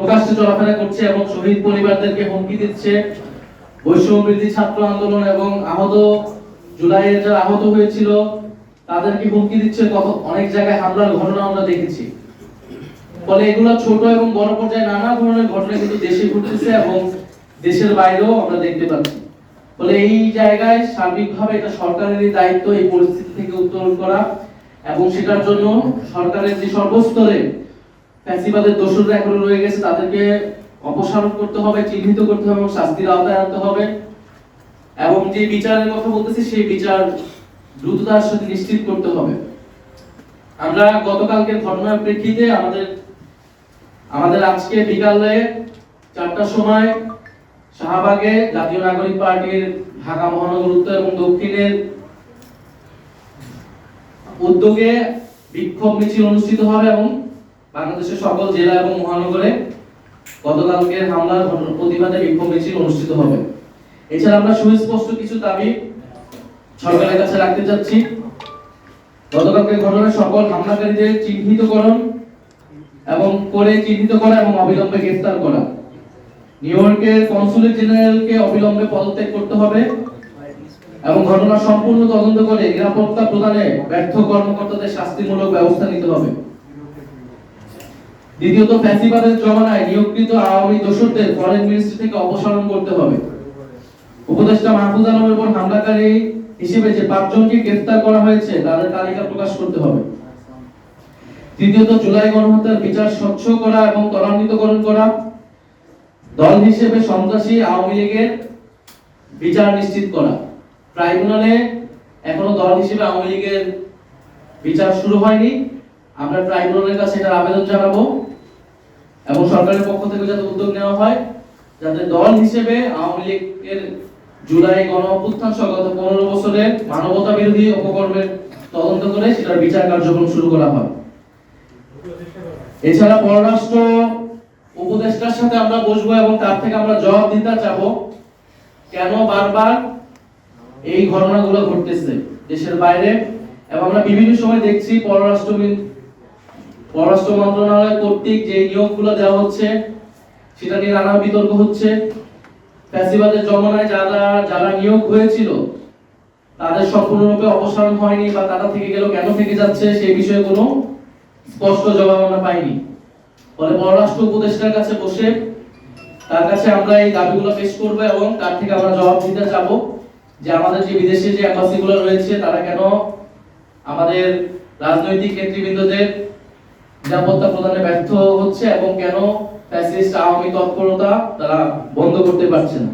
প্রকাশ্যে চলাফেরা করছে এবং শহীদ পরিবারদেরকে হুমকি দিচ্ছে। বৈষম্য বিরোধী ছাত্র আন্দোলন এবং জুলাইয়ে যারা আহত হয়েছিল তাদেরকে হুমকি দিচ্ছে। অনেক জায়গায় হামলার ঘটনা আমরা দেখেছি। ফলে এগুলো ছোট এবং বড় পর্যায়ে নানা ধরনের ঘটনা কিন্তু দেশে ঘটতেছে এবং দেশের বাইরেও আমরা দেখতে পাচ্ছি। ফলে এই জায়গায় সার্বিকভাবে এটা সরকারেরই দায়িত্ব এই পরিস্থিতি থেকে উত্তরণ করা এবং সেটার জন্য সরকারের যে সর্বস্তরে ফ্যাসিবাদের দোষররা এখনো রয়ে গেছে তাদেরকে অপসারণ করতে হবে, চিহ্নিত করতে হবে এবং শাস্তির আওতায় আনতে হবে। এবং যে বিচারের কথা বলতেছি সেই বিচার দ্রুততার সাথে নিশ্চিত করতে হবে। আমরা গতকালকের ঘটনার প্রেক্ষিতে আমাদের আজকে বিকালে 4টার সময় শাহবাগে জাতীয় নাগরিক পার্টির ঢাকা মহানগর উত্তর এবং দক্ষিণের উদ্যোগে বিক্ষোভ মিছিল অনুষ্ঠিত হবে এবং বাংলাদেশের সকল জেলা এবং মহানগরে গতকালকের হামলার প্রতিবাদে বিক্ষোভ মিছিল অনুষ্ঠিত হবে। এছাড়া আমরা সুস্পষ্ট কিছু দাবি সরকারের কাছে রাখতে চাচ্ছি। গতকালকের ঘটনায় সকল হামলাকারীদের চিহ্নিত করা এবং অবিলম্বে গ্রেফতার করা। নিউ ইয়র্কের কনসুলেট জেনারেলকে অবিলম্বে পদত্যাগ করতে হবে এবং ঘটনা সম্পূর্ণ তদন্ত করে নিরাপত্তা প্রদানে ব্যর্থ কর্মকর্তাদের শাস্তিমূলক ব্যবস্থা নিতে হবে। দ্বিতীয়ত, ফ্যাসিবাদের জমানায় নিয়োগকৃত আওয়ামী দোসরদের ফরেন মিনিস্ট্রি থেকে অপসারণ করতে হবে। উপদেষ্টা মাহফুজ আলমের উপর হামলাকারী হিসেবে যে 5 জনকে গ্রেফতার করা হয়েছে তাদের তালিকা প্রকাশ করতে হবে। তৃতীয়ত, জুলাই গণহত্যার বিচার স্বচ্ছ করা এবং ত্বরান্বিতকরণ করা। দল হিসেবে সন্ত্রাসী আওয়ামী লীগের বিচার নিশ্চিত করা। ট্রাইব্যুনালে এখনো দল হিসেবে আওয়ামী লীগের বিচার শুরু হয়নি। আমরা ট্রাইব্যুনালের কাছে এটার আবেদন জানাবো এবং সরকারের পক্ষ থেকে যাতে উদ্যোগ নেওয়া হয় যাতে দল হিসেবে আওয়ামী লীগের জুলাই গণ অভ্যুত্থান সহ গত 15 বছরের মানবতা বিরোধী অপকর্মের তদন্ত করে সেটার বিচার কার্যক্রম শুরু করা হয়। এছাড়া পররাষ্ট্র উপদেষ্টার সাথে আমরা বসবো এবং তার থেকে আমরা জবাব দিতে চাবো কেন বারবার এই ঘটনাগুলো ঘটতেছে দেশের বাইরে। এবং আমরা বিভিন্ন সময় দেখছি পররাষ্ট্র মন্ত্রণালয় কর্তৃক যে নিয়োগগুলো দেওয়া হচ্ছে সেটা নিয়ে নানা বিতর্ক হচ্ছে। ফ্যাসিবাদের জমানায় যারা নিয়োগ হয়েছিল তাদের সম্পূর্ণরূপে অপসারণ হয়নি বা তারা থেকে গেল, কেন থেকে যাচ্ছে সেই বিষয়ে কোনো স্পষ্ট জবাব আমরা পাইনি। ফলে পররাষ্ট্র উপদেষ্টার কাছে বসে তার কাছে আমরা এই দাবিগুলো পেশ করব এবং তার থেকে আমরা জবাব দিতে চাবো যে আমাদের যে বিদেশে যে এম্বাসিগুলো রয়েছে তারা কেন আমাদের রাজনৈতিক নেতৃবৃন্দদের নিরাপত্তা প্রদানে ব্যর্থ হচ্ছে এবং কেন ফ্যাসিস্ট আওয়ামী তৎপরতা তারা বন্ধ করতে পারছে না।